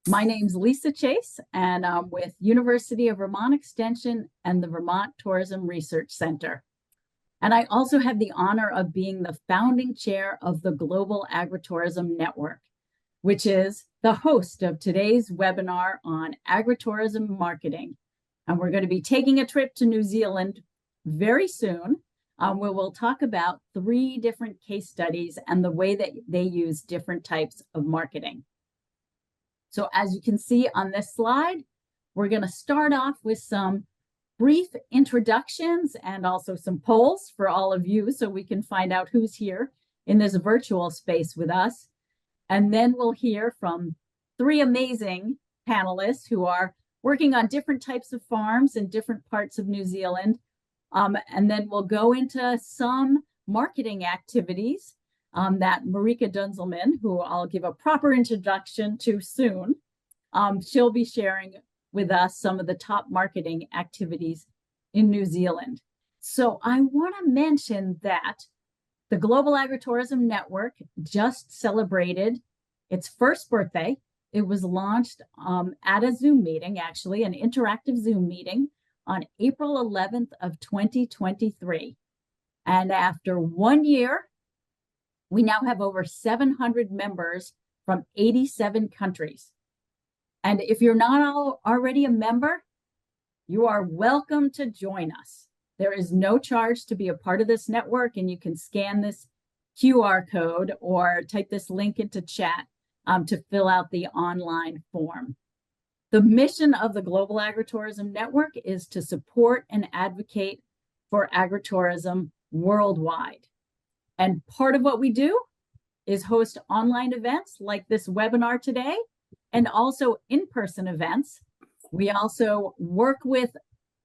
My name's Lisa Chase, and I'm with University of Vermont Extension and the Vermont Tourism Research Center. And I also have the honor of being the founding chair of the Global Agritourism Network, which is the host of today's webinar on agritourism marketing. And we're going to be taking a trip to New Zealand very soon, where we'll talk about 3 different case studies and the way that they use different types of marketing. So as you can see on this slide, we're going to start off with some brief introductions and also some polls for all of you so we can find out who's here in this virtual space with us. And then we'll hear from 3 amazing panelists who are working on different types of farms in different parts of New Zealand. And then we'll go into some marketing activities that Marika Dunzelman, who I'll give a proper introduction to soon, she'll be sharing with us some of the top marketing activities in New Zealand. So I want to mention that the Global Agritourism Network just celebrated its first birthday. It was launched at a Zoom meeting, actually, an interactive Zoom meeting on April 11th of 2023. And after 1 year, we now have over 700 members from 87 countries. And if you're not already a member, you are welcome to join us. There is no charge to be a part of this network, and you can scan this QR code or type this link into chat to fill out the online form. The mission of the Global Agritourism Network is to support and advocate for agritourism worldwide. And part of what we do is host online events like this webinar today, and also in-person events. We also work with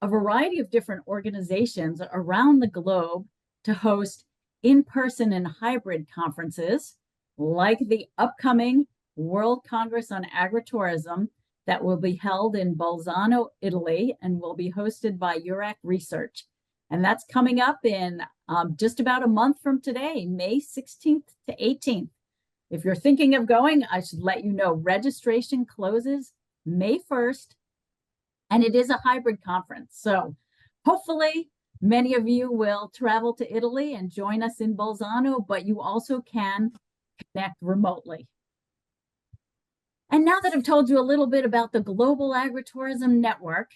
a variety of different organizations around the globe to host in-person and hybrid conferences, like the upcoming World Congress on Agritourism that will be held in Bolzano, Italy, and will be hosted by URAC Research. And that's coming up in just about a month from today, May 16th to 18th. If you're thinking of going, I should let you know registration closes May 1st, and it is a hybrid conference. So hopefully many of you will travel to Italy and join us in Bolzano, but you also can connect remotely. And now that I've told you a little bit about the Global Agritourism Network,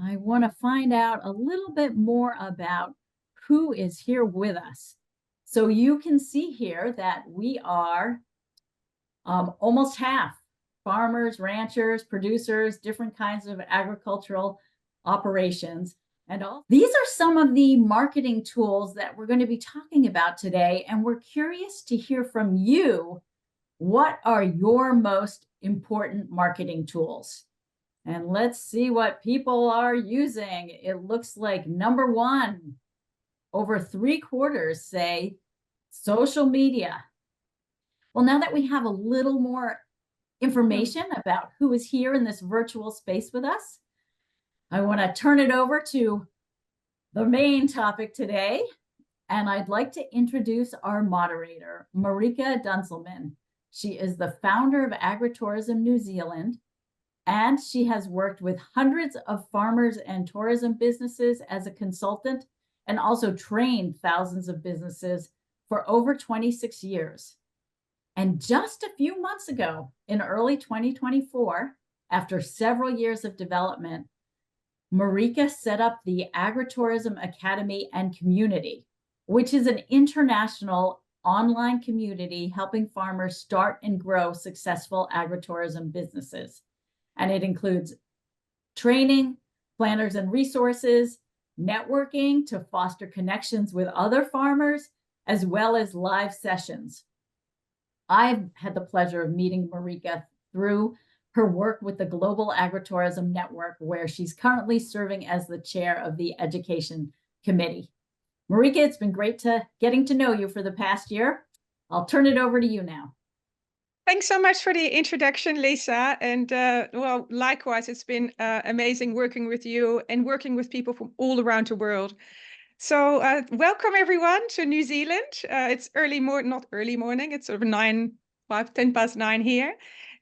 I want to find out a little bit more about who is here with us. So you can see here that we are almost half farmers, ranchers, producers, different kinds of agricultural operations. And all these are some of the marketing tools that we're going to be talking about today. And we're curious to hear from you. What are your most important marketing tools? And let's see what people are using. It looks like number 1, over 3/4 say social media. Well, now that we have a little more information about who is here in this virtual space with us, I want to turn it over to the main topic today. And I'd like to introduce our moderator, Marika Dunzelman. She is the founder of Agritourism New Zealand, and she has worked with hundreds of farmers and tourism businesses as a consultant, and also trained thousands of businesses for over 26 years. And just a few months ago, in early 2024, after several years of development, Marika set up the Agritourism Academy and Community, which is an international online community helping farmers start and grow successful agritourism businesses. And it includes training, planners and resources, networking to foster connections with other farmers, as well as live sessions. I've had the pleasure of meeting Marika through her work with the Global Agritourism Network, where she's currently serving as the chair of the Education Committee. Marika, it's been great getting to know you for the past year. I'll turn it over to you now. Thanks so much for the introduction, Lisa. And well, likewise, it's been amazing working with you and working with people from all around the world. So welcome everyone to New Zealand. It's not early morning, it's sort of 10 past 9 here.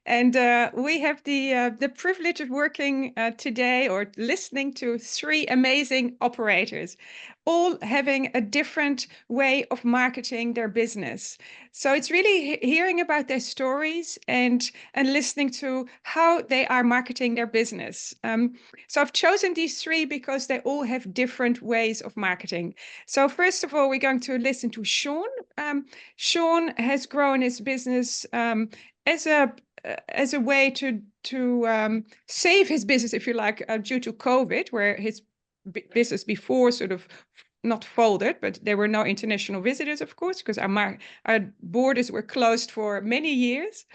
And we have the privilege of working today or listening to three amazing operators, all having a different way of marketing their business. So it's really hearing about their stories and listening to how they are marketing their business. So I've chosen these three because they all have different ways of marketing. So first of all, we're going to listen to Sean. Sean has grown his business as a way to save his business, if you like, due to COVID, where his business before sort of not folded, but there were no international visitors, of course, because our borders were closed for many years.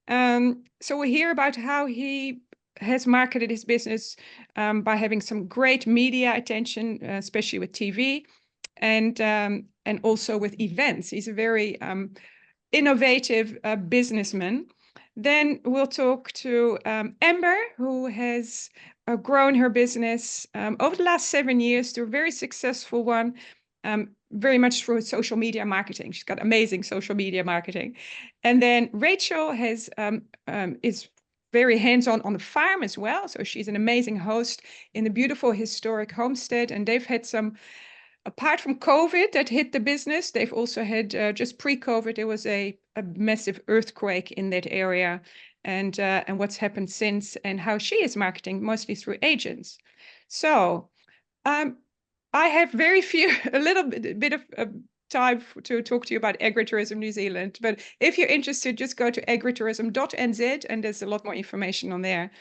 So we hear about how he has marketed his business by having some great media attention, especially with TV, and also with events. He's a very innovative businessman. Then we'll talk to Amber, who has grown her business over the last 7 years to a very successful one, very much through social media marketing. She's got amazing social media marketing. And then Rachel is very hands-on on the farm as well. So she's an amazing host in the beautiful historic homestead. And they've had some, apart from COVID that hit the business, they've also had, just pre-COVID, there was a massive earthquake in that area, and what's happened since, and how she is marketing, mostly through agents. So I have a little bit of time to talk to you about Agritourism New Zealand, but if you're interested, just go to agritourism.nz, and there's a lot more information on there.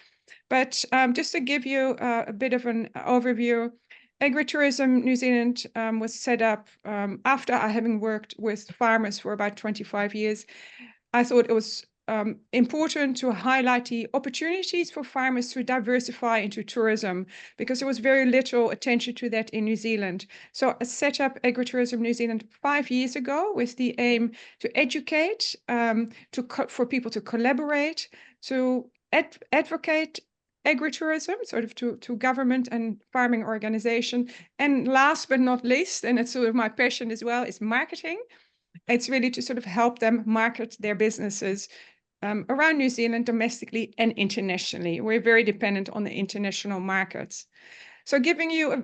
But just to give you a bit of an overview, Agritourism New Zealand was set up after having worked with farmers for about 25 years. I thought it was important to highlight the opportunities for farmers to diversify into tourism, because there was very little attention to that in New Zealand. So I set up Agritourism New Zealand 5 years ago with the aim to educate, for people to collaborate, to advocate agritourism, sort of to government and farming organization. And last but not least, and it's sort of my passion as well, is marketing. It's really to sort of help them market their businesses around New Zealand, domestically and internationally. We're very dependent on the international markets. So giving you a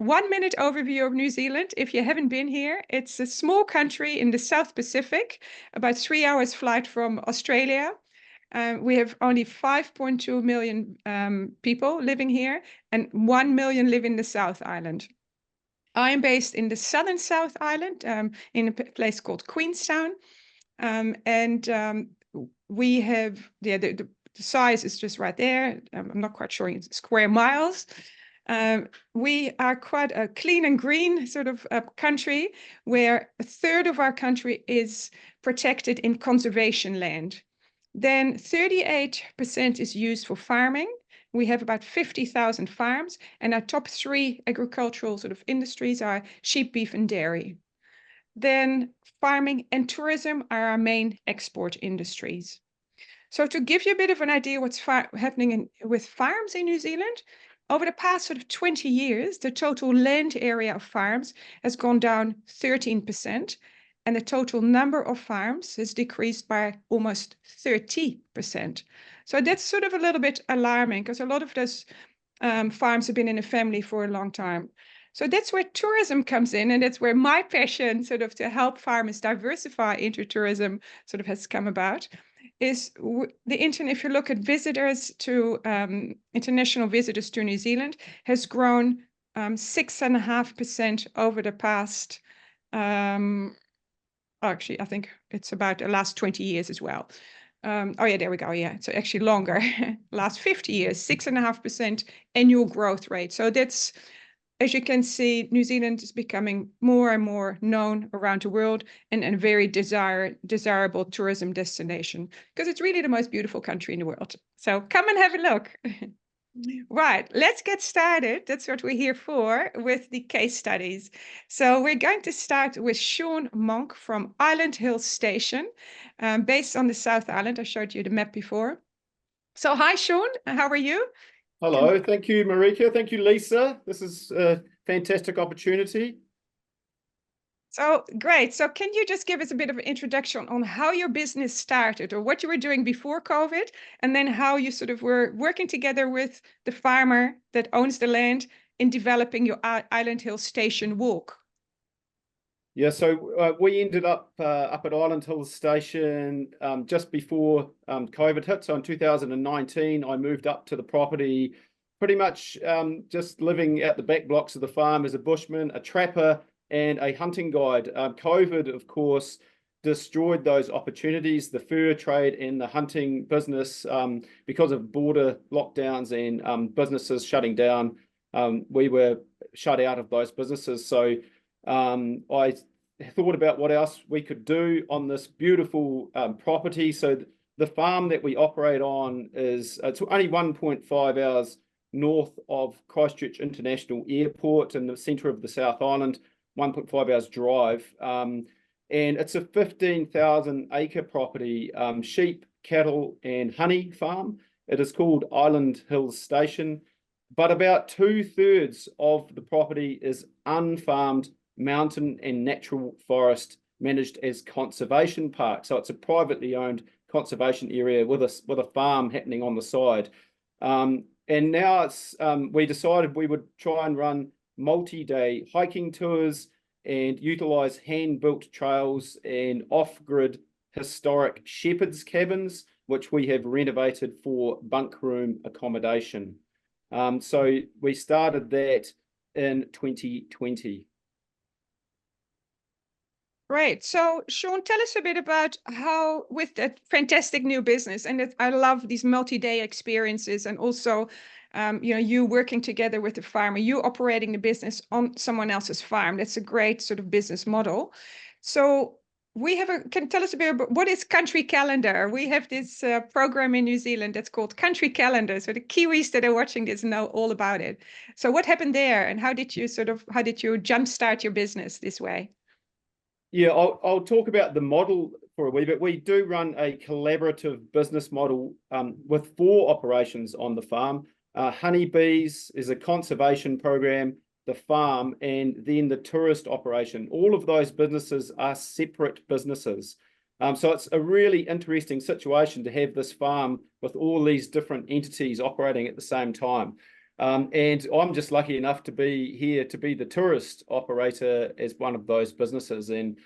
1-minute overview of New Zealand, if you haven't been here, it's a small country in the South Pacific, about 3 hours flight from Australia. We have only 5.2 million people living here, and 1 million live in the South Island. I am based in the southern South Island, in a place called Queenstown. We have, the size is just right there. I'm not quite sure in square miles. We are quite a clean and green sort of country, where a third of our country is protected in conservation land. Then 38% is used for farming. We have about 50,000 farms, and our top 3 agricultural sort of industries are sheep, beef, and dairy. Then farming and tourism are our main export industries. So to give you a bit of an idea what's happening with farms in New Zealand, over the past sort of 20 years, the total land area of farms has gone down 13%, and the total number of farms has decreased by almost 30%. So that's sort of a little bit alarming, because a lot of those farms have been in a family for a long time. So that's where tourism comes in, and that's where my passion sort of to help farmers diversify into tourism sort of has come about. Is the internet, if you look at visitors to international visitors to New Zealand, has grown 6.5% over the past, actually, I think it's about the last 20 years as well. Oh yeah, there we go. Yeah, so actually longer, last 50 years, 6.5% annual growth rate. So that's, as you can see, New Zealand is becoming more and more known around the world, and a very desirable tourism destination, because it's really the most beautiful country in the world. So come and have a look. Right, let's get started. That's what we're here for, with the case studies. So we're going to start with Sean Monk from Island Hill Station, based on the South Island. I showed you the map before. So hi, Sean, how are you? Hello, thank you, Marika. Thank you, Lisa. This is a fantastic opportunity. So great. So can you just give us a bit of an introduction on how your business started or what you were doing before COVID, and then how you sort of were working together with the farmer that owns the land in developing your Island Hill Station walk? Yeah, so we ended up at Island Hill Station just before COVID hit. So in 2019, I moved up to the property, pretty much just living at the back blocks of the farm as a bushman, a trapper, and a hunting guide. COVID, of course, destroyed those opportunities, the fur trade and the hunting business, because of border lockdowns and businesses shutting down. We were shut out of those businesses. So I thought about what else we could do on this beautiful property. So the farm that we operate on it's only 1.5 hours north of Christchurch International Airport in the centre of the South Island, 1.5 hours drive. And it's a 15,000 acre property, sheep, cattle and honey farm. It is called Island Hill Station, but about 2/3 of the property is unfarmed mountain and natural forest managed as conservation park. So it's a privately owned conservation area with a farm happening on the side. And now we decided we would try and run multi-day hiking tours and utilize hand-built trails and off-grid historic shepherds cabins, which we have renovated for bunk room accommodation. So we started that in 2020. Right. So, Sean, tell us a bit about how, with that fantastic new business, and I love these multi-day experiences, and also, you working together with the farmer, you operating the business on someone else's farm. That's a great sort of business model. So, can you tell us a bit about what is Country Calendar? We have this program in New Zealand that's called Country Calendar. So the Kiwis that are watching this know all about it. So what happened there, and how did you jumpstart your business this way? Yeah, I'll talk about the model for a wee bit. We do run a collaborative business model with 4 operations on the farm. Honeybees is a conservation program, the farm, and then the tourist operation. All of those businesses are separate businesses. So it's a really interesting situation to have this farm with all these different entities operating at the same time. And I'm just lucky enough to be here to be the tourist operator as one of those businesses. And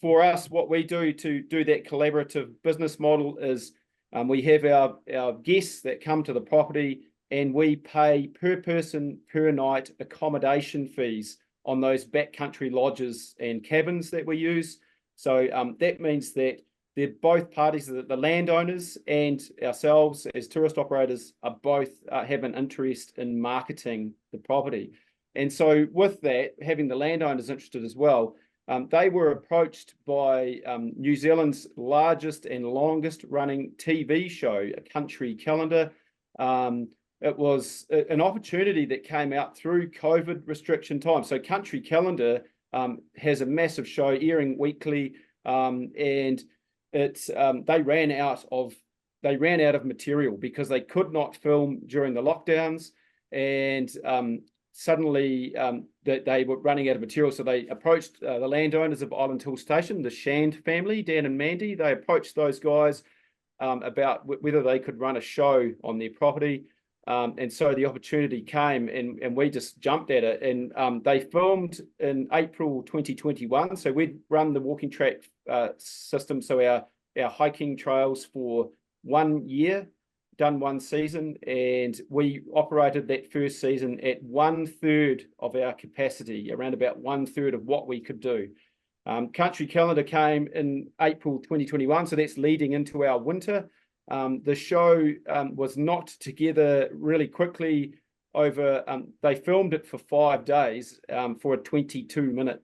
for us, what we do to do that collaborative business model is we have our guests that come to the property, and we pay per person per night accommodation fees on those backcountry lodges and cabins that we use. So that means that both parties, the landowners and ourselves as tourist operators, are both have an interest in marketing the property. And so with that, having the landowners interested as well, they were approached by New Zealand's largest and longest running TV show, a Country Calendar. It was an opportunity that came out through COVID restriction time. So Country Calendar has a massive show airing weekly, and they ran out of material because they could not film during the lockdowns, and suddenly that they were running out of material. So they approached the landowners of Island Hill Station, the Shand family, Dan and Mandy. They approached those guys about whether they could run a show on their property. And so the opportunity came, and we just jumped at it. And they filmed in April 2021. So we'd run the walking track system, so our hiking trails for 1 year, done 1 season, and we operated that first season at 1/3 of our capacity, around about 1/3 of what we could do. Country Calendar came in April 2021, so that's leading into our winter. The show was knocked together really quickly over, they filmed it for 5 days for a 22-minute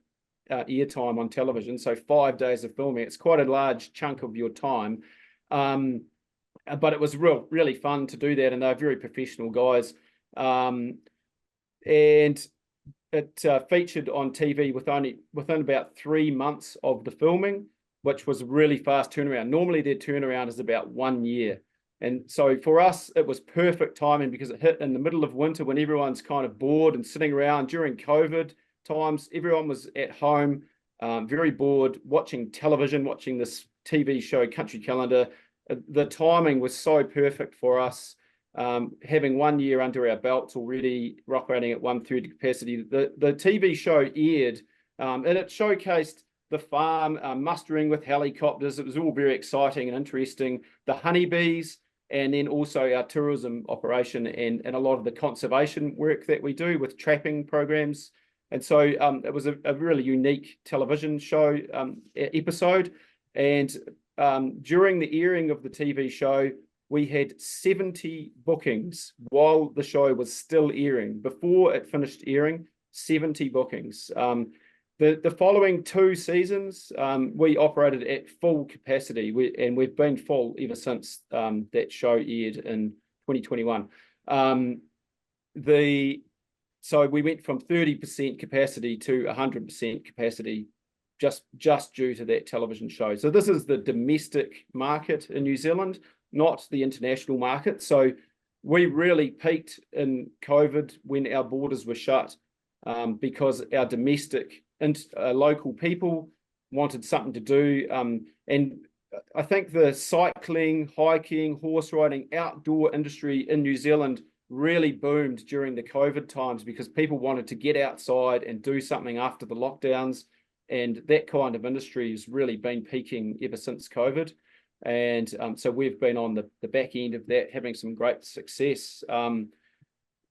airtime on television. So 5 days of filming, it's quite a large chunk of your time. But it was really fun to do that, and they're very professional guys. And it featured on TV within about 3 months of the filming, which was a really fast turnaround. Normally their turnaround is about 1 year. And so for us, it was perfect timing because it hit in the middle of winter when everyone's kind of bored and sitting around during COVID times. Everyone was at home, very bored, watching television, watching this TV show, Country Calendar. The timing was so perfect for us. Having 1 year under our belts already, operating at 1/3 capacity. The TV show aired and it showcased the farm, mustering with helicopters. It was all very exciting and interesting. The honeybees, and then also our tourism operation and a lot of the conservation work that we do with trapping programs. And so it was a really unique television show episode. And during the airing of the TV show, we had 70 bookings while the show was still airing. Before it finished airing, 70 bookings. The following 2 seasons, we operated at full capacity, and we've been full ever since that show aired in 2021. So we went from 30% capacity to 100% capacity just due to that television show. So this is the domestic market in New Zealand, not the international market. So we really peaked in COVID when our borders were shut because our domestic and local people wanted something to do. And I think the cycling, hiking, horse riding, outdoor industry in New Zealand really boomed during the COVID times because people wanted to get outside and do something after the lockdowns. And that kind of industry has really been peaking ever since COVID. And so we've been on the back end of that, having some great success. At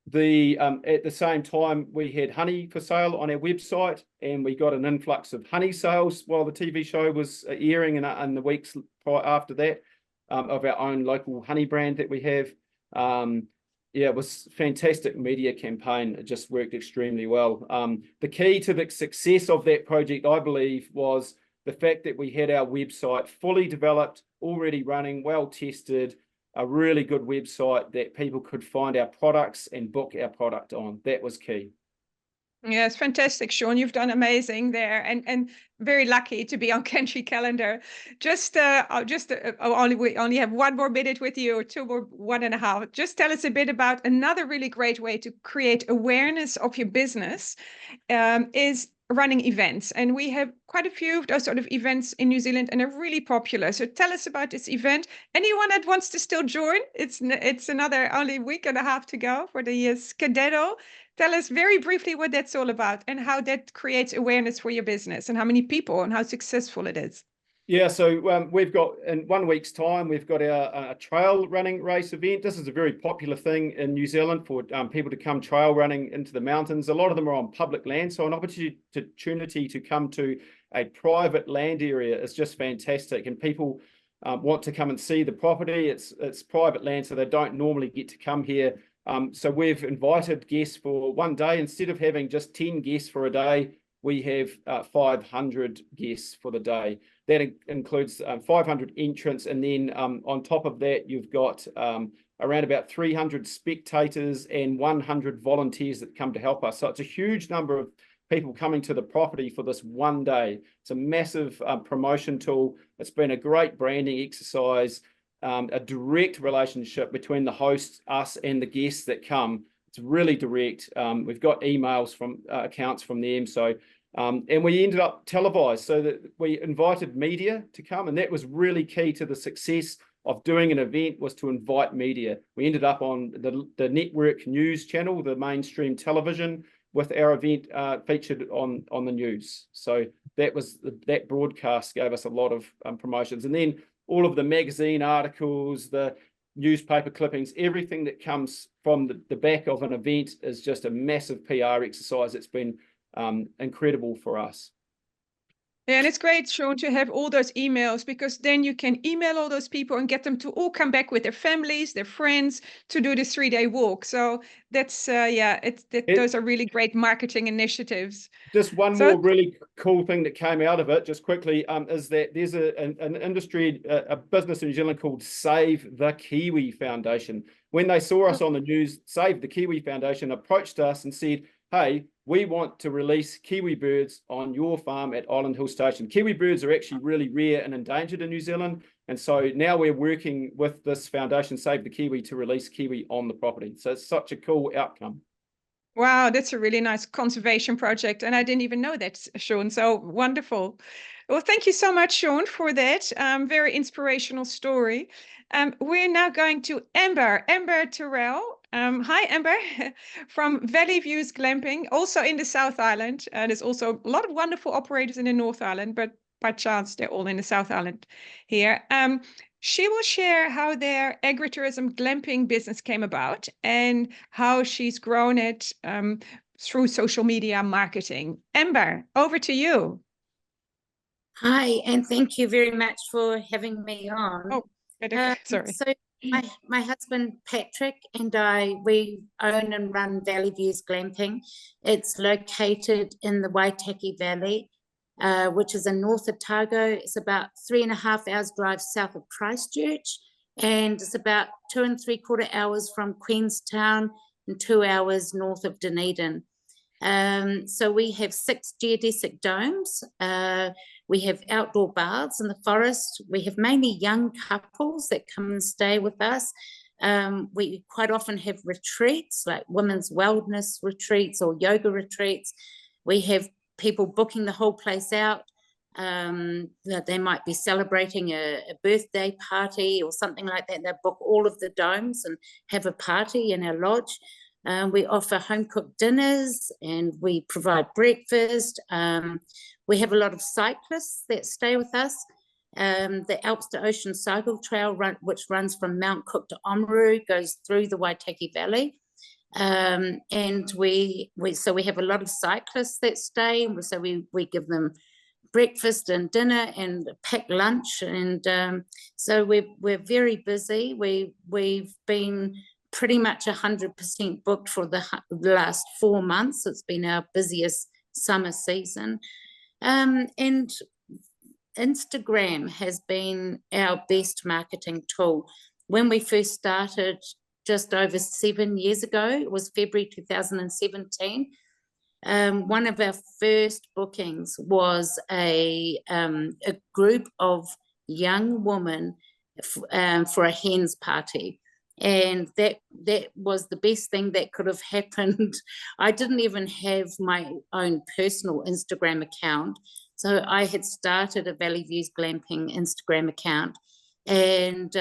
the same time, we had honey for sale on our website, and we got an influx of honey sales while the TV show was airing, and the weeks after that, of our own local honey brand that we have. Yeah, it was a fantastic media campaign. It just worked extremely well. The key to the success of that project, I believe, was the fact that we had our website fully developed, already running, well tested, a really good website that people could find our products and book our product on. That was key. Yeah, it's fantastic, Sean. You've done amazing there, and very lucky to be on Country Calendar. We only have 1 more minute with you, or 2 more, 1.5. Just tell us a bit about another really great way to create awareness of your business is running events. And we have quite a few of those sort of events in New Zealand, and they're really popular. So tell us about this event. Anyone that wants to still join, it's another only week and a half to go for the Scadetto. Tell us very briefly what that's all about and how that creates awareness for your business and how many people and how successful it is. Yeah, so we've got, in 1 week's time, we've got our trail running race event. This is a very popular thing in New Zealand for people to come trail running into the mountains. A lot of them are on public land, so an opportunity to come to a private land area is just fantastic. And people want to come and see the property. It's private land, so they don't normally get to come here. So we've invited guests for 1 day. Instead of having just 10 guests for a day, we have 500 guests for the day. That includes 500 entrants, and then on top of that, you've got around about 300 spectators and 100 volunteers that come to help us. So it's a huge number of people coming to the property for this 1 day. It's a massive promotion tool. It's been a great branding exercise, a direct relationship between the host, us, and the guests that come. It's really direct. We've got emails from accounts from them. So, and we ended up televised, so that we invited media to come, and that was really key to the success of doing an event, was to invite media. We ended up on the network news channel, the mainstream television, with our event featured on the news. So that broadcast gave us a lot of promotions, and then all of the magazine articles, the newspaper clippings, everything that comes from the back of an event is just a massive PR exercise. It's been incredible for us. Yeah, and it's great, Sean, to have all those emails, because then you can email all those people and get them to all come back with their families, their friends, to do this 3-day walk. So that's those are really great marketing initiatives. Just one more really cool thing that came out of it, just quickly, is that there's an industry, a business in New Zealand called Save the Kiwi Foundation. When they saw us on the news, Save the Kiwi Foundation approached us and said, hey, we want to release kiwi birds on your farm at Island Hill Station. Kiwi birds are actually really rare and endangered in New Zealand, And so now we're working with this foundation, Save the Kiwi, to release kiwi on the property. So it's such a cool outcome. Wow, that's a really nice conservation project. And I didn't even know that, Sean. So wonderful. Well, thank you so much, Sean, for that very inspirational story. We're now going to Amber Terrell. Hi, Amber, from Valley Views Glamping, also in the South Island. And there's also a lot of wonderful operators in the North Island, but by chance, they're all in the South Island here. She will share how their agritourism glamping business came about and how she's grown it through social media marketing. Amber, over to you. Hi, and thank you very much for having me on. Oh, sorry. So my husband Patrick and we own and run Valley Views Glamping. It's located in the Waitaki Valley, which is in north Otago. It's about 3.5 hours drive south of Christchurch, and it's about 2 3/4 hours from Queenstown and 2 hours north of Dunedin. So we have 6 geodesic domes. We have outdoor baths in the forest. We have mainly young couples that come and stay with us. We quite often have retreats, like women's wellness retreats or yoga retreats. We have people booking the whole place out. That they might be celebrating a birthday party or something like that. They book all of the domes and have a party in our lodge. We offer home-cooked dinners and we provide breakfast. We have a lot of cyclists that stay with us. The Alps to Ocean Cycle Trail, which runs from Mount Cook to Oamaru, goes through the Waitaki Valley. And we have a lot of cyclists that stay. So we give them breakfast and dinner and packed lunch. And so we're very busy. We've been pretty much 100% booked for the last 4 months. It's been our busiest summer season. And Instagram has been our best marketing tool. When we first started just over 7 years ago, it was February 2017, one of our first bookings was a group of young women for a hens party. And that was the best thing that could have happened. I didn't even have my own personal Instagram account. So I had started a Valley Views Glamping Instagram account, and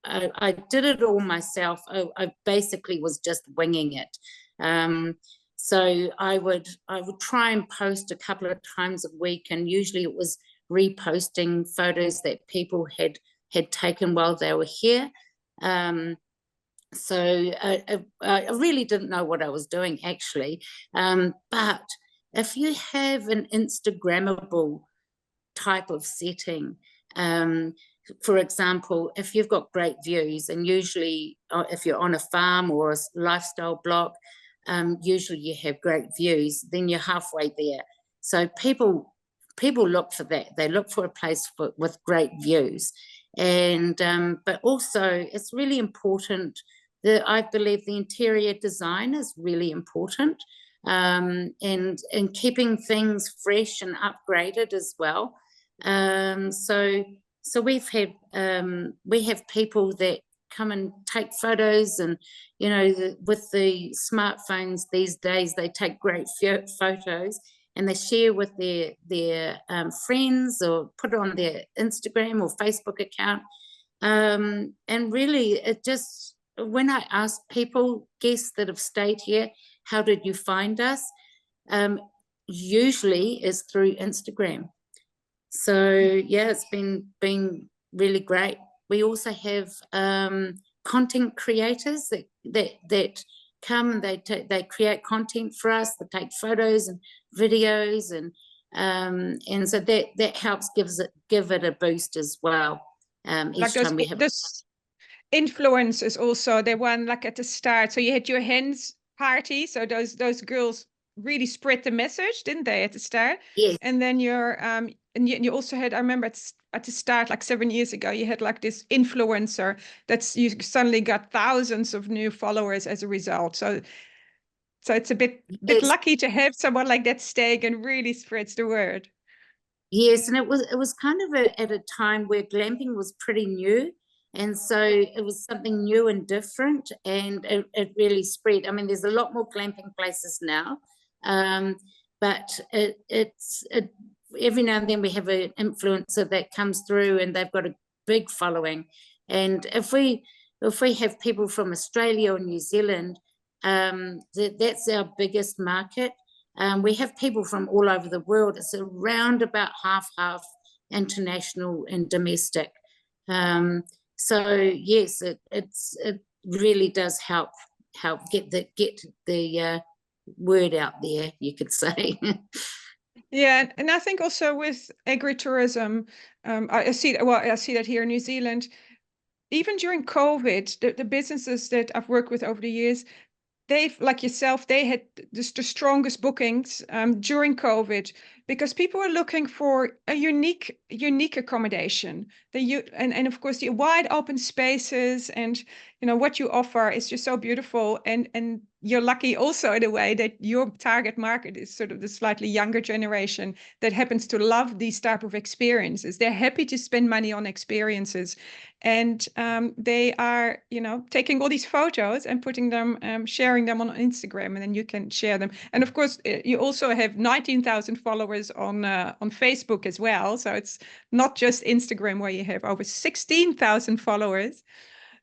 I did it all myself. I basically was just winging it. So I would try and post a couple of times a week, and usually it was reposting photos that people had taken while they were here. So I really didn't know what I was doing, actually. But if you have an Instagrammable type of setting, for example, if you've got great views, and usually if you're on a farm or a lifestyle blog, usually you have great views, then you're halfway there. So people look for that. They look for a place with great views. And but also it's really important that I believe the interior design is really important, and keeping things fresh and upgraded as well. So we have people that come and take photos, and with the smartphones these days, they take great photos and they share with their friends or put it on their Instagram or Facebook account. And really, it just, when I ask people, guests that have stayed here, how did you find us? Usually is through Instagram. So yeah, it's been really great. We also have content creators that come, they create content for us, they take photos and videos, and so that helps give it a boost as well. Each time we have this influence is also the one, like at the start. So you had your hens party, so those girls really spread the message, didn't they, at the start? Yes. And then and you also had, I remember at the start, like 7 years ago, you had like this influencer you suddenly got thousands of new followers as a result. So it's a bit lucky to have someone like that staying and really spreads the word. Yes, and it was kind of at a time where glamping was pretty new. And so it was something new and different, and it really spread. I mean, there's a lot more glamping places now, but every now and then we have an influencer that comes through and they've got a big following. And if we have people from Australia or New Zealand, that's our biggest market. We have people from all over the world. It's around about half international and domestic. So yes, it really does help get the word out there, you could say. Yeah, and I think also with agritourism, I see that here in New Zealand, even during COVID, the businesses that I've worked with over the years, they've, like yourself, they had the strongest bookings during COVID, because people were looking for a unique accommodation. And of course the wide open spaces, and what you offer is just so beautiful. And you're lucky also in a way that your target market is sort of the slightly younger generation that happens to love these type of experiences. They're happy to spend money on experiences, and they are taking all these photos and putting them, sharing them on Instagram, and then you can share them. And of course you also have 19,000 followers on Facebook as well, so it's not just Instagram where you have over 16,000 followers.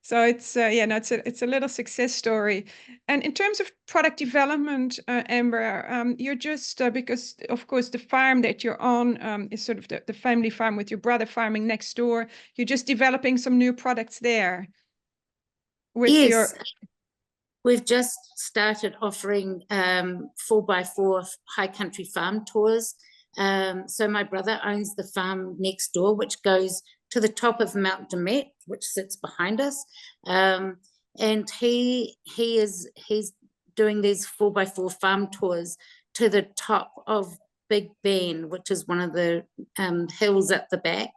So it's it's a little success story. And in terms of product development, Amber, you're just because of course the farm that you're on is sort of the family farm with your brother farming next door. You're just developing some new products there with Yes, we've just started offering 4x4 high country farm tours. So my brother owns the farm next door, which goes to the top of Mount Demet, which sits behind us. And he's doing these 4x4 farm tours to the top of Big Ben, which is one of the hills at the back.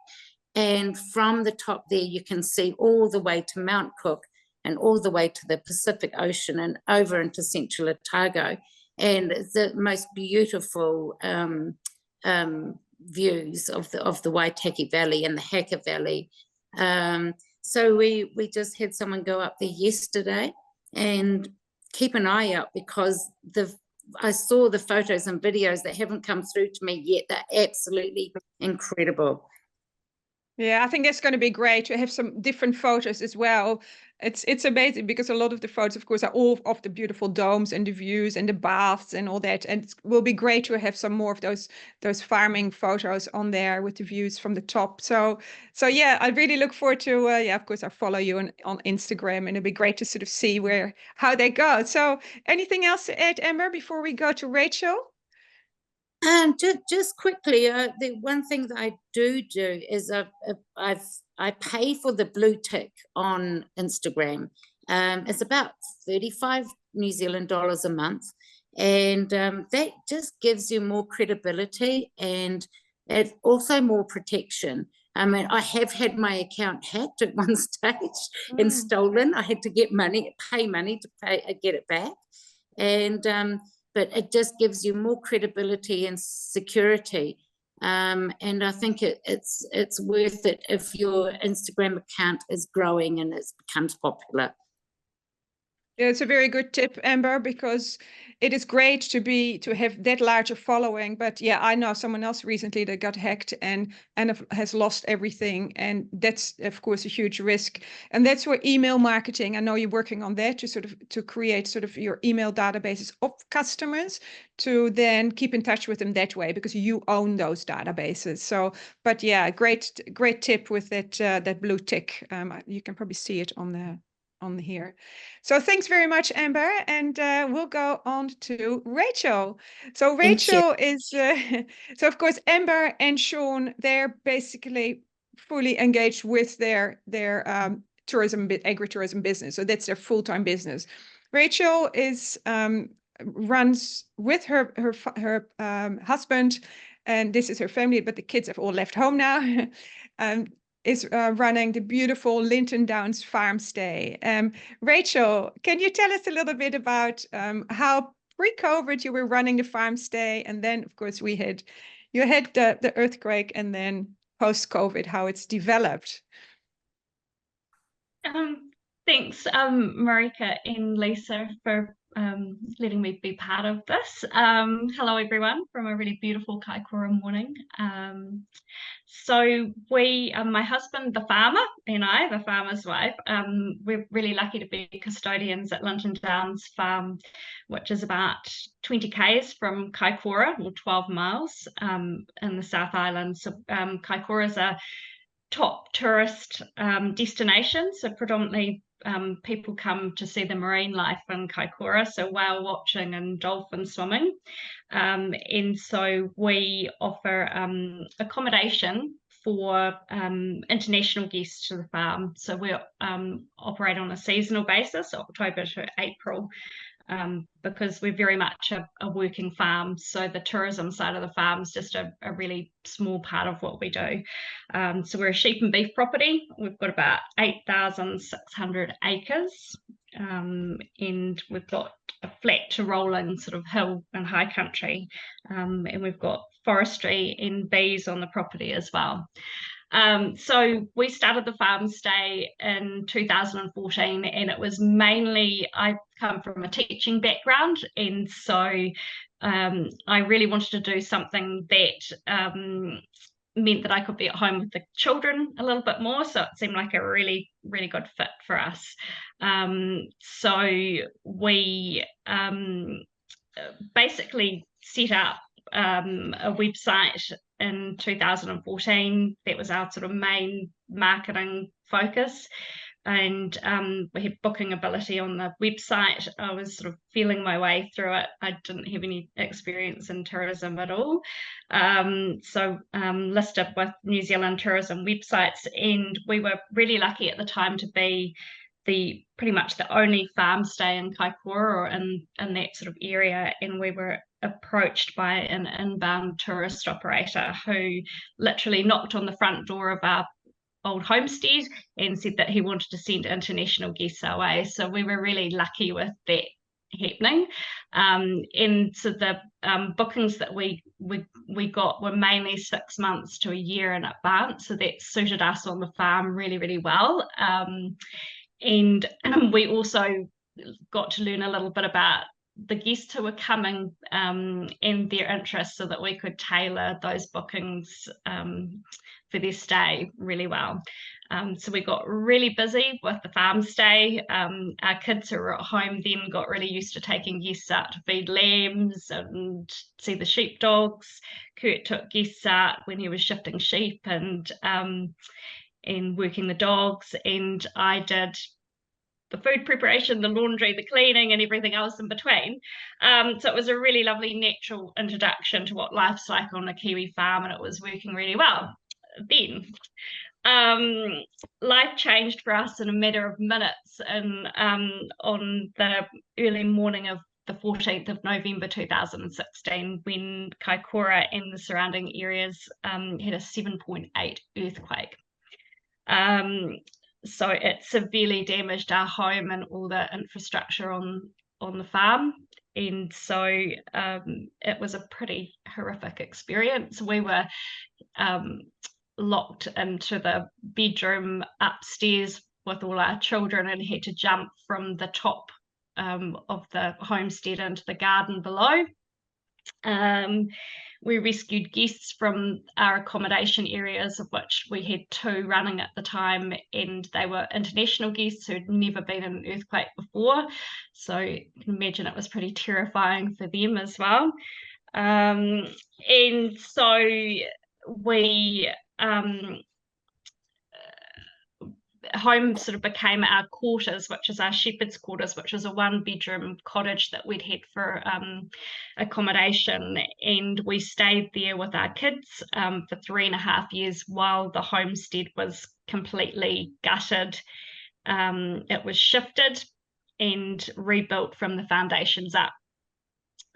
And from the top there, you can see all the way to Mount Cook and all the way to the Pacific Ocean and over into Central Otago. And it's the most beautiful views of the Waitaki Valley and the Hacker Valley. So we just had someone go up there yesterday, and keep an eye out, because I saw the photos and videos that haven't come through to me yet. They're absolutely incredible. Yeah, I think that's going to be great to have some different photos as well. It's amazing, because a lot of the photos, of course, are all of the beautiful domes and the views and the baths and all that. And it will be great to have some more of those farming photos on there with the views from the top. So yeah, I really look forward to of course I follow you on Instagram, and it'll be great to sort of see how they go. So anything else to add, Amber, before we go to Rachel? Just quickly, the one thing that I do is I pay for the blue tick on Instagram. It's about 35 New Zealand dollars a month, and that just gives you more credibility and also more protection. I mean, I have had my account hacked at one stage and stolen. I had to pay money to get it back, and but it just gives you more credibility and security. And I think it's worth it if your Instagram account is growing and it becomes popular. Yeah, it's a very good tip, Amber, because it is great to have that larger following. But yeah, I know someone else recently that got hacked and has lost everything, and that's of course a huge risk. And that's where email marketing, I know you're working on that to create sort of your email databases of customers to then keep in touch with them that way, because you own those databases. So, but yeah, great tip with that blue tick. You can probably see it on here. So thanks very much, Amber, and we'll go on to Rachel. So Rachel is so of course Amber and Sean, they're basically fully engaged with their agritourism business. So that's their full-time business. Rachel is runs with her husband, and this is her family, but the kids have all left home now. Is running the beautiful Linton Downs farm stay. Rachel, can you tell us a little bit about how pre-COVID you were running the farm stay, and then of course we had You had the earthquake and then post-COVID, how it's developed. Thanks, Marika and Lisa, for letting me be part of this. Hello, everyone, from a really beautiful Kaikoura morning. So we, my husband, the farmer, and I, the farmer's wife, we're really lucky to be custodians at Linton Downs Farm, which is about 20 k's from Kaikoura, or 12 miles in the South Island. So Kaikoura is a top tourist destination, so predominantly people come to see the marine life in Kaikoura, so whale watching and dolphin swimming, and so we offer accommodation for international guests to the farm. So we operate on a seasonal basis, October to April, because we're very much a working farm. So the tourism side of the farm is just a really small part of what we do. So we're a sheep and beef property. We've got about 8,600 acres, and we've got a flat to rolling sort of hill and high country, and we've got forestry and bees on the property as well. So we started the farm stay in 2014, and it was mainly, I come from a teaching background, and so I really wanted to do something that meant that I could be at home with the children a little bit more, so it seemed like a really, really good fit for us. So we basically set up a website in 2014. That was our sort of main marketing focus, and we had booking ability on the website. I was sort of feeling my way through it. I didn't have any experience in tourism at all, so listed with New Zealand tourism websites, and we were really lucky at the time to be pretty much the only farm stay in Kaikoura or in that sort of area, and we were approached by an inbound tourist operator who literally knocked on the front door of our old homestead and said that he wanted to send international guests our way. So we were really lucky with that happening, and so the bookings that we got were mainly 6 months to a year in advance, so that suited us on the farm really, really well. And we also got to learn a little bit about the guests who were coming and their interests, so that we could tailor those bookings for their stay really well. So we got really busy with the farm stay. Our kids who were at home then got really used to taking guests out to feed lambs and see the sheepdogs. Kurt took guests out when he was shifting sheep and working the dogs, and I did the food preparation, the laundry, the cleaning, and everything else in between. So it was a really lovely natural introduction to what life's like on a Kiwi farm, and it was working really well. Then life changed for us in a matter of minutes, and on the early morning of the 14th of November 2016, when Kaikoura and the surrounding areas had a 7.8 earthquake. So it severely damaged our home and all the infrastructure on the farm, and so it was a pretty horrific experience. We were locked into the bedroom upstairs with all our children and had to jump from the top of the homestead into the garden below. We rescued guests from our accommodation areas, of which we had 2 running at the time, and they were international guests who'd never been in an earthquake before. So you can imagine it was pretty terrifying for them as well. And so we home sort of became our quarters, which is our shepherd's quarters, which was a 1-bedroom cottage that we'd had for accommodation, and we stayed there with our kids for 3.5 years while the homestead was completely gutted. It was shifted and rebuilt from the foundations up.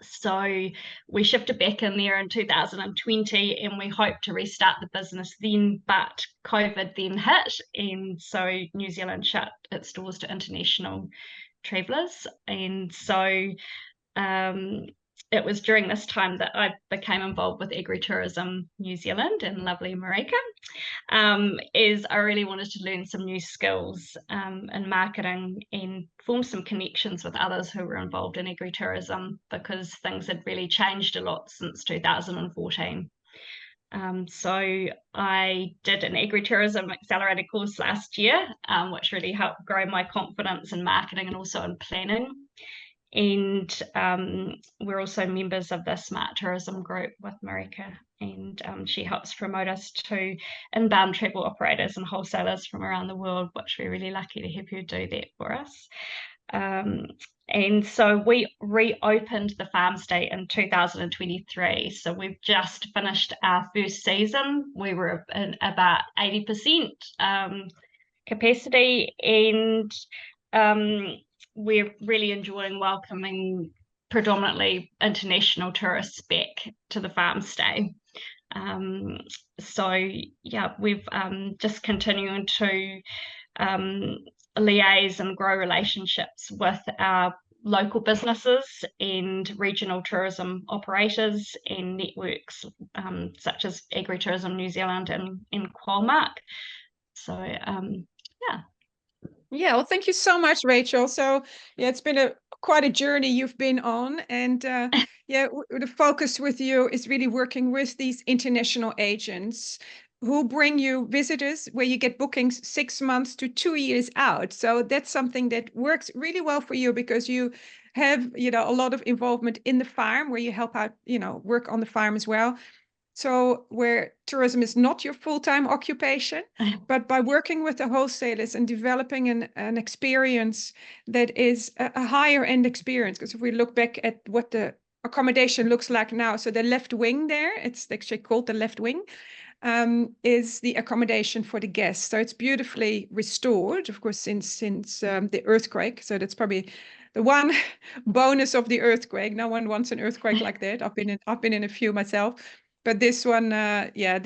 So we shifted back in there in 2020, and we hoped to restart the business then, but COVID then hit, and so New Zealand shut its doors to international travellers. And so it was during this time that I became involved with Agritourism New Zealand and lovely Marika. Is I really wanted to learn some new skills in marketing and form some connections with others who were involved in agritourism, because things had really changed a lot since 2014. So I did an agritourism accelerated course last year, which really helped grow my confidence in marketing and also in planning. And we're also members of the Smart Tourism group with Marika, and she helps promote us to inbound travel operators and wholesalers from around the world, which we're really lucky to have her do that for us. And so we reopened the farm stay in 2023. So we've just finished our first season. We were at about 80% capacity, and we're really enjoying welcoming predominantly international tourists back to the farm stay. So yeah, we've just continuing to liaise and grow relationships with our local businesses and regional tourism operators and networks, such as Agritourism New Zealand and Qualmark. So yeah. Yeah, well, thank you so much, Rachel. So yeah, it's been quite a journey you've been on, and yeah, the focus with you is really working with these international agents who bring you visitors where you get bookings 6 months to 2 years out. So that's something that works really well for you, because you have, you know, a lot of involvement in the farm where you help out, you know, work on the farm as well. So where tourism is not your full-time occupation, but by working with the wholesalers and developing an experience that is a higher end experience. Because if we look back at what the accommodation looks like now, so the left wing there, it's actually called the left wing, is the accommodation for the guests. So it's beautifully restored, of course, since the earthquake. So that's probably the one bonus of the earthquake. No one wants an earthquake like that. I've been in a few myself. But this one, yeah,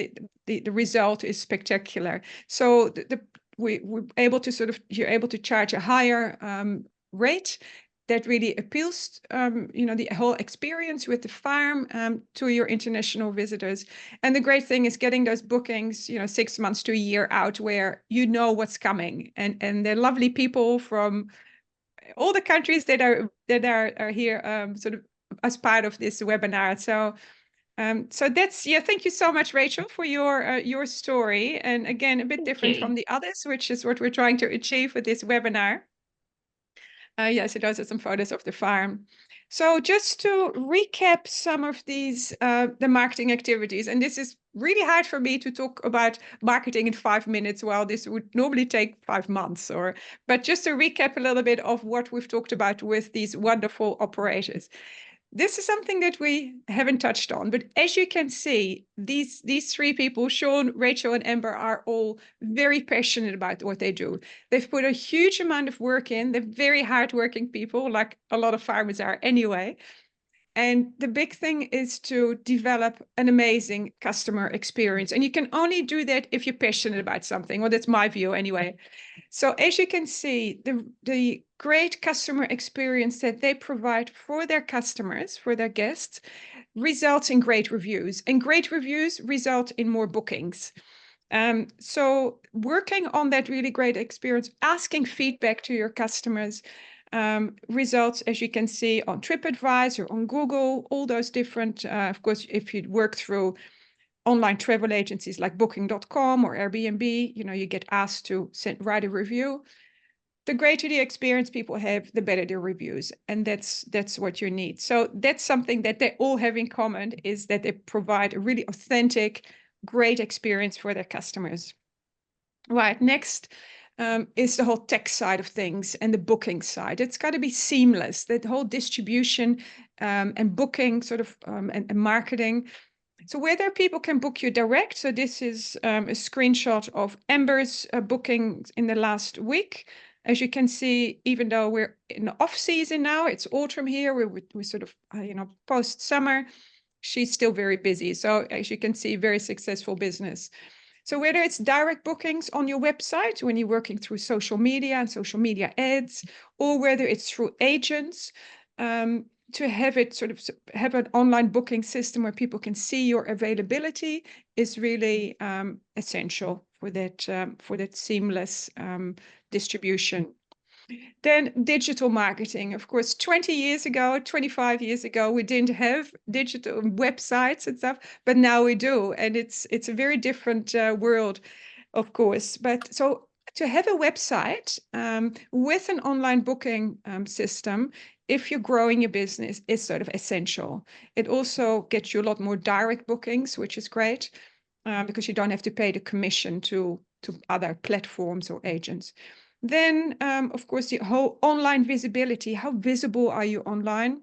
the result is spectacular. So we're able to you're able to charge a higher rate that really appeals, you know, the whole experience with the farm to your international visitors. And the great thing is getting those bookings, you know, 6 months to a year out, where you know what's coming, and they're lovely people from all the countries that are here, sort of as part of this webinar. So that's, yeah, thank you so much, Rachel, for your story. And again, a bit different from the others, which is what we're trying to achieve with this webinar. Yeah, so those are some photos of the farm. So just to recap some of these, the marketing activities, and this is really hard for me to talk about marketing in 5 minutes, while this would normally take 5 months, but just to recap a little bit of what we've talked about with these wonderful operators. This is something that we haven't touched on, but as you can see, these 3 people, Sean, Rachel, and Amber, are all very passionate about what they do. They've put a huge amount of work in. They're very hardworking people, like a lot of farmers are anyway. And the big thing is to develop an amazing customer experience. And you can only do that if you're passionate about something. Well, that's my view anyway. So as you can see, the great customer experience that they provide for their customers, for their guests, results in great reviews. And great reviews result in more bookings. So working on that really great experience, asking feedback to your customers, results, as you can see, on TripAdvisor, on Google, all those different, of course, if you work through online travel agencies like booking.com or Airbnb, you know, you get asked to write a review. The greater the experience people have, the better their reviews. And that's what you need. So that's something that they all have in common, is that they provide a really authentic, great experience for their customers. Right, next is the whole tech side of things and the booking side. It's got to be seamless, that whole distribution and booking sort of and marketing. So whether people can book you direct, so this is a screenshot of Amber's booking in the last week. As you can see, even though we're in the off season now, it's autumn here, we're sort of, you know, post-summer, she's still very busy. So as you can see, very successful business. So whether it's direct bookings on your website when you're working through social media and social media ads, or whether it's through agents, to have it have an online booking system where people can see your availability is really essential for that seamless distribution. Then digital marketing. Of course, 20 years ago, 25 years ago, we didn't have digital websites and stuff, but now we do. And it's a very different world, of course. But so to have a website with an online booking system, if you're growing your business, is sort of essential. It also gets you a lot more direct bookings, which is great because you don't have to pay the commission to other platforms or agents. Then, of course, the whole online visibility. How visible are you online?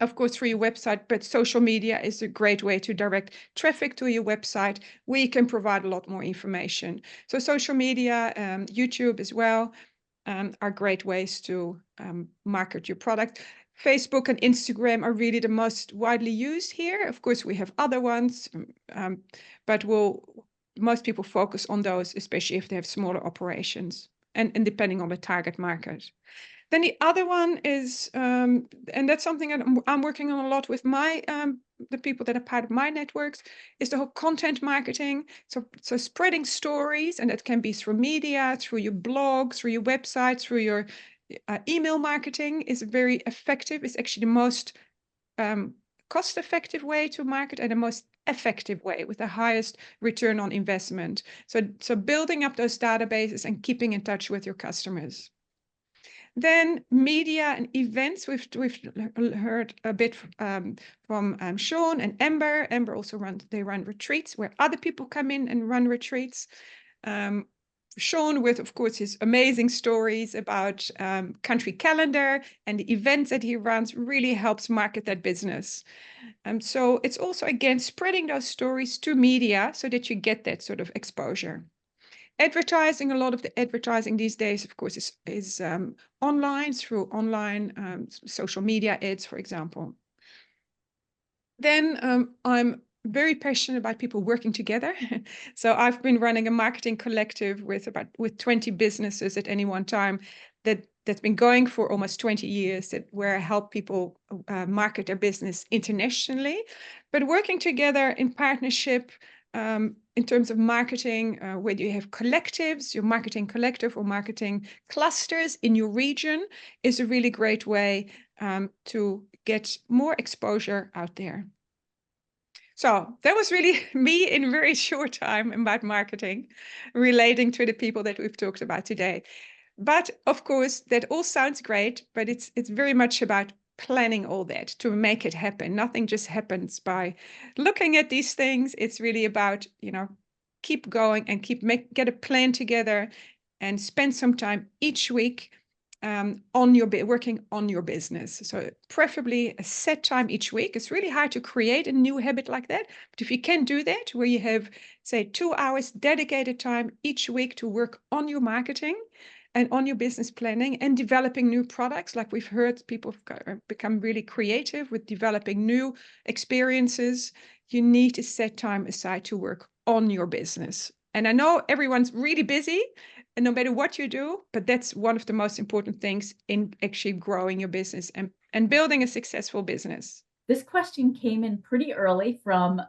Of course, through your website, but social media is a great way to direct traffic to your website, where you can provide a lot more information. So social media, YouTube as well, are great ways to market your product. Facebook and Instagram are really the most widely used here. Of course, we have other ones, but most people focus on those, especially if they have smaller operations and depending on the target market. Then the other one is, and that's something that I'm working on a lot with the people that are part of my networks, is the whole content marketing. So spreading stories, and that can be through media, through your blog, through your website, through your email marketing is very effective. It's actually the most cost-effective way to market and the most effective way with the highest return on investment. So building up those databases and keeping in touch with your customers. Then media and events. We've heard a bit from Sean and Amber. Amber also run retreats where other people come in and run retreats. Sean, with of course his amazing stories about country calendar and the events that he runs, really helps market that business. So it's also again spreading those stories to media so that you get that sort of exposure. Advertising, a lot of the advertising these days, of course, is online, through online social media ads, for example. Then I'm very passionate about people working together. So I've been running a marketing collective with 20 businesses at any one time that's been going for almost 20 years, where I help people market their business internationally, but working together in partnership. In terms of marketing, whether you have collectives, your marketing collective or marketing clusters in your region is a really great way to get more exposure out there. So that was really me in a very short time about marketing, relating to the people that we've talked about today. But of course, that all sounds great, but it's very much about planning all that to make it happen. Nothing just happens by looking at these things. It's really about, keep going and get a plan together and spend some time each week working on your business. So preferably a set time each week. It's really hard to create a new habit like that. But if you can do that, where you have, say, 2 hours dedicated time each week to work on your marketing and on your business planning and developing new products. Like we've heard, people have become really creative with developing new experiences. You need to set time aside to work on your business. And I know everyone's really busy, and no matter what you do, but that's one of the most important things in actually growing your business and building a successful business. This question came in pretty early from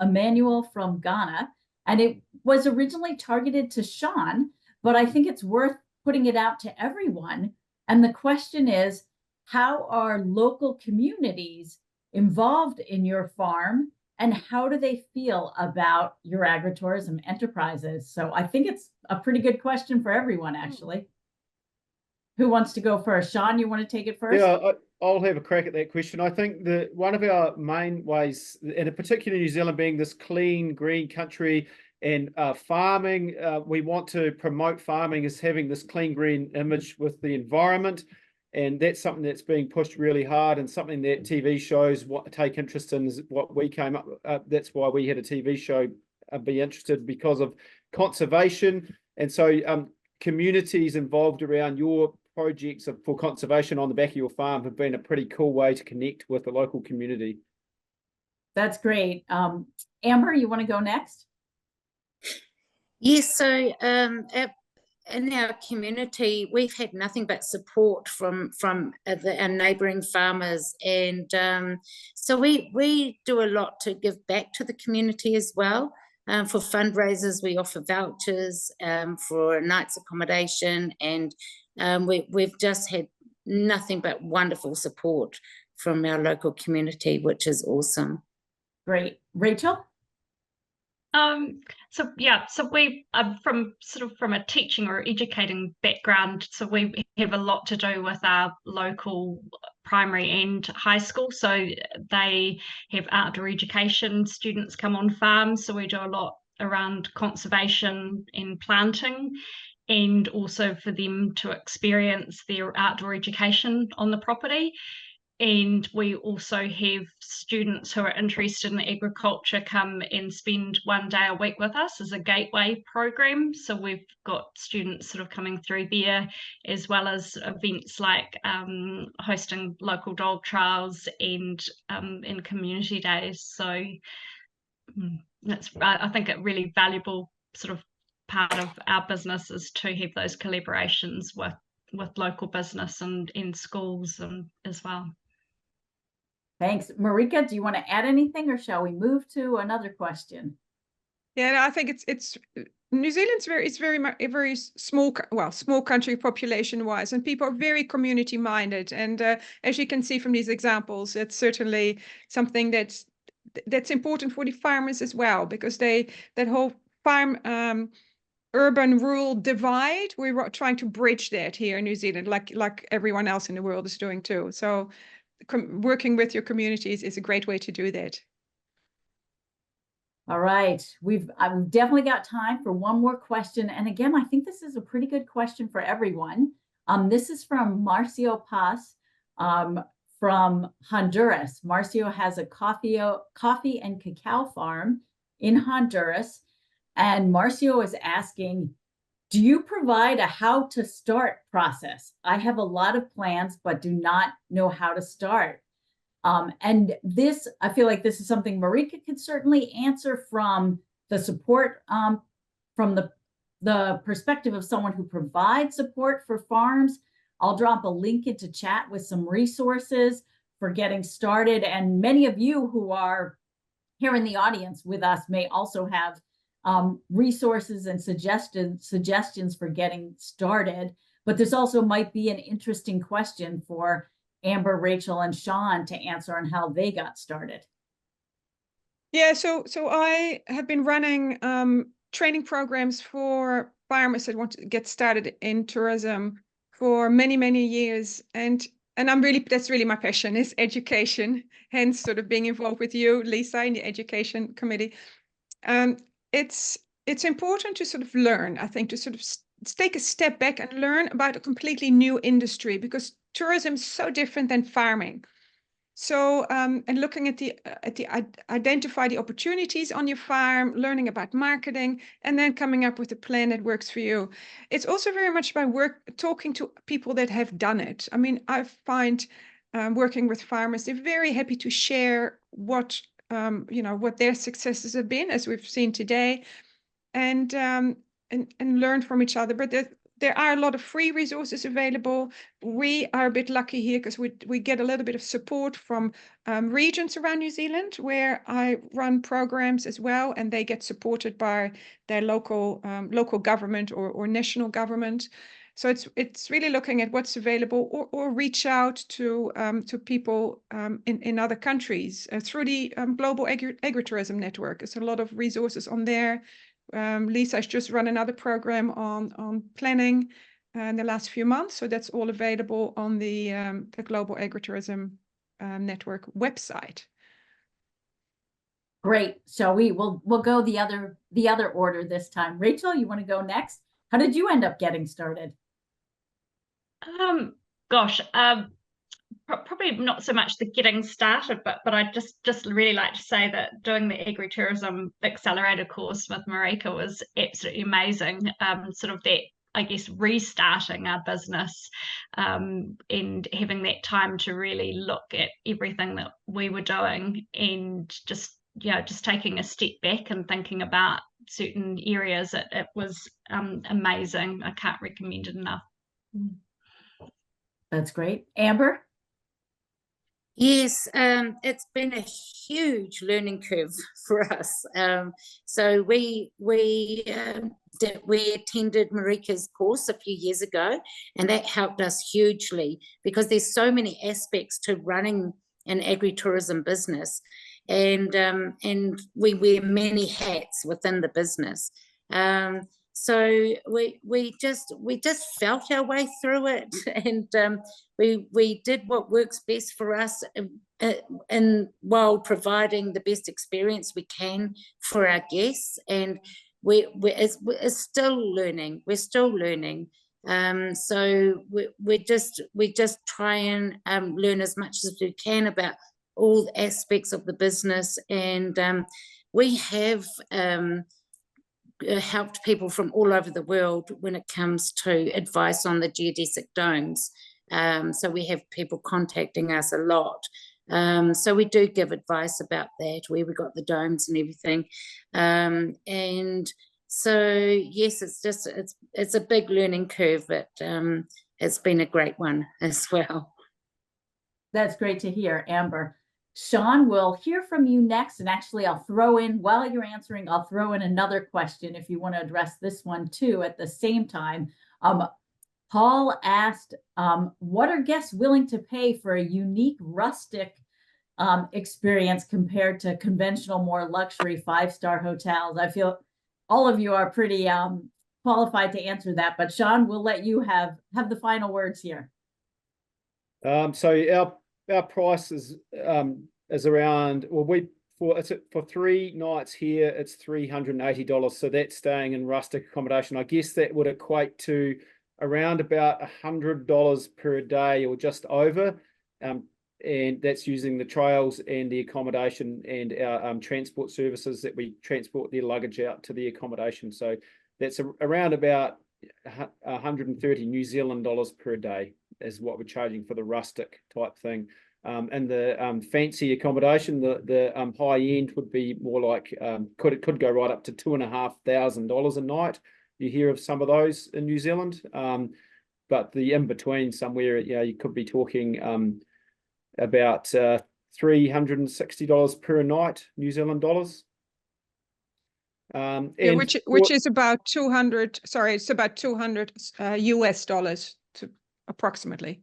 Emmanuel from Ghana, and it was originally targeted to Sean, but I think it's worth putting it out to everyone. And the question is, how are local communities involved in your farm, and how do they feel about your agritourism enterprises? So I think it's a pretty good question for everyone, actually. Who wants to go first? Sean, you want to take it first? Yeah, I'll have a crack at that question. I think that one of our main ways, and in particular New Zealand being this clean, green country, and farming, we want to promote farming as having this clean, green image with the environment. And that's something that's being pushed really hard, and something that TV shows take interest in is what we came up with. That's why we had a TV show be interested, because of conservation. And so communities involved around your projects for conservation on the back of your farm have been a pretty cool way to connect with the local community. That's great. Amber, you want to go next? Yes, so in our community, we've had nothing but support from our neighbouring farmers, and so we do a lot to give back to the community as well. For fundraisers, we offer vouchers for nights accommodation, and we've just had nothing but wonderful support from our local community, which is awesome. Great. Rachel? So we from a teaching or educating background, so we have a lot to do with our local primary and high school. So they have outdoor education students come on farms, so we do a lot around conservation and planting, and also for them to experience their outdoor education on the property. And we also have students who are interested in agriculture come and spend 1 day a week with us as a gateway program. So we've got students sort of coming through there, as well as events like hosting local dog trials and in community days. So that's, I think, a really valuable sort of part of our business is to have those collaborations with local business and in schools as well. Thanks. Marika, do you want to add anything, or shall we move to another question? Yeah, no, I think it's New Zealand's very small, small country population wise, and people are very community minded. And as you can see from these examples, it's certainly something that's important for the farmers as well, because that whole farm urban rural divide, we're trying to bridge that here in New Zealand, like everyone else in the world is doing too. So working with your communities is a great way to do that. All right, I've definitely got time for one more question. And again, I think this is a pretty good question for everyone. This is from Marcio Paz from Honduras. Marcio has a coffee and cacao farm in Honduras. And Marcio is asking, do you provide a how to start process? I have a lot of plans, but do not know how to start. And this, I feel like this is something Marika could certainly answer from the support, from the perspective of someone who provides support for farms. I'll drop a link into chat with some resources for getting started. And many of you who are here in the audience with us may also have resources and suggestions for getting started. But this also might be an interesting question for Amber, Rachel, and Sean to answer on how they got started. Yeah, so I have been running training programs for farmers that want to get started in tourism for many years, and that's really my passion, is education. Hence, sort of being involved with you, Lisa, in the education committee. It's important to sort of learn, I think, to sort of take a step back and learn about a completely new industry, because tourism is so different than farming. So, and looking at identify the opportunities on your farm, learning about marketing, and then coming up with a plan that works for you. It's also very much about talking to people that have done it. I mean, I find working with farmers, they're very happy to share what their successes have been, as we've seen today, and learn from each other. But there are a lot of free resources available. We are a bit lucky here because we get a little bit of support from regions around New Zealand, where I run programs as well, and they get supported by their local government or national government. So it's really looking at what's available, or reach out to people in other countries through the Global Agritourism Network. There's a lot of resources on there. Lisa's just run another program on planning in the last few months, so that's all available on the Global Agritourism Network website. Great. So we'll go the other order this time. Rachel, you want to go next? How did you end up getting started? Probably not so much the getting started, but I just really like to say that doing the Agritourism Accelerator course with Marika was absolutely amazing. Sort of that, I guess, restarting our business and having that time to really look at everything that we were doing and just just taking a step back and thinking about certain areas, it was amazing. I can't recommend it enough. That's great. Amber? Yes, it's been a huge learning curve for us. So we attended Marika's course a few years ago, and that helped us hugely because there's so many aspects to running an agritourism business, and we wear many hats within the business. So we just felt our way through it, and we did what works best for us, and while providing the best experience we can for our guests. And we're still learning. We're still learning. So we just try and learn as much as we can about all aspects of the business, and we have helped people from all over the world when it comes to advice on the geodesic domes. So we have people contacting us a lot. So we do give advice about that, where we got the domes and everything. And so yes, it's a big learning curve, but it's been a great one as well. That's great to hear, Amber. Sean, we'll hear from you next. And actually, I'll throw in, while you're answering, I'll throw in another question if you want to address this one too at the same time. Paul asked, what are guests willing to pay for a unique rustic experience compared to conventional, more luxury 5-star hotels? I feel all of you are pretty qualified to answer that, but Sean, we'll let you have the final words here. So our price is around, well, for 3 nights here, it's $380. So that's staying in rustic accommodation. I guess that would equate to around about $100 per day or just over. And that's using the trails and the accommodation and our transport services that we transport their luggage out to the accommodation. So that's around about 130 New Zealand dollars per day is what we're charging for the rustic type thing. And the fancy accommodation, the high end would be more like, could go right up to $2,500 a night. You hear of some of those in New Zealand, but the in between somewhere, you could be talking about $360 per night, New Zealand dollars. Yeah, which is about 200. Sorry, it's about 200 US dollars to approximately.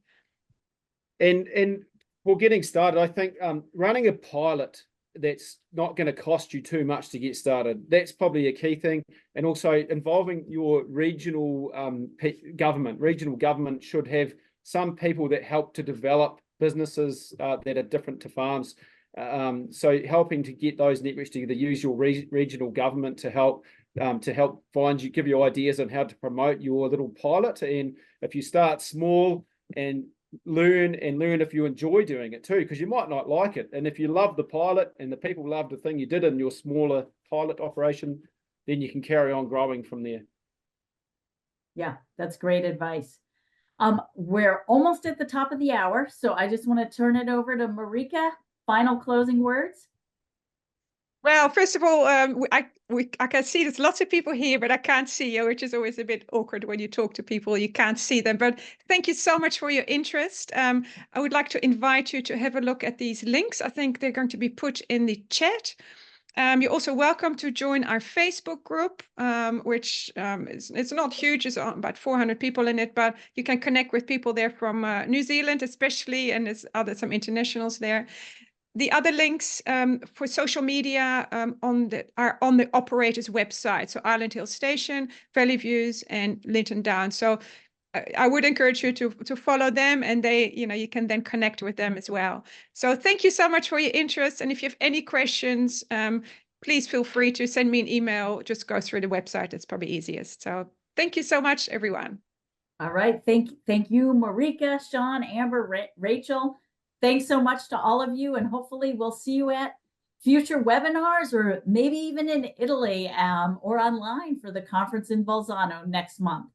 And for getting started, I think running a pilot that's not going to cost you too much to get started, that's probably a key thing. And also involving your regional government. Regional government should have some people that help to develop businesses that are different to farms. So helping to get those networks together, use your regional government to help find you, give you ideas on how to promote your little pilot. And if you start small and learn if you enjoy doing it too, because you might not like it. And if you love the pilot and the people love the thing you did in your smaller pilot operation, then you can carry on growing from there. Yeah, that's great advice. We're almost at the top of the hour, so I just want to turn it over to Marika. Final closing words. Well, first of all, I can see there's lots of people here, but I can't see you, which is always a bit awkward when you talk to people, you can't see them. But thank you so much for your interest. I would like to invite you to have a look at these links. I think they're going to be put in the chat. You're also welcome to join our Facebook group, which it's not huge, it's about 400 people in it, but you can connect with people there from New Zealand especially, and there's some internationals there. The other links for social media are on the operator's website. So Island Hill Station, Valley Views, and Linton Downs. So I would encourage you to follow them, and you can then connect with them as well. So thank you so much for your interest. And if you have any questions, please feel free to send me an email. Just go through the website. It's probably easiest. So thank you so much, everyone. All right. Thank you, Marika, Sean, Amber, Rachel. Thanks so much to all of you, and hopefully we'll see you at future webinars, or maybe even in Italy or online for the conference in Bolzano next month.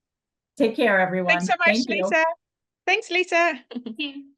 Take care, everyone. Thanks so much, Lisa. Thanks, Lisa. Thank you.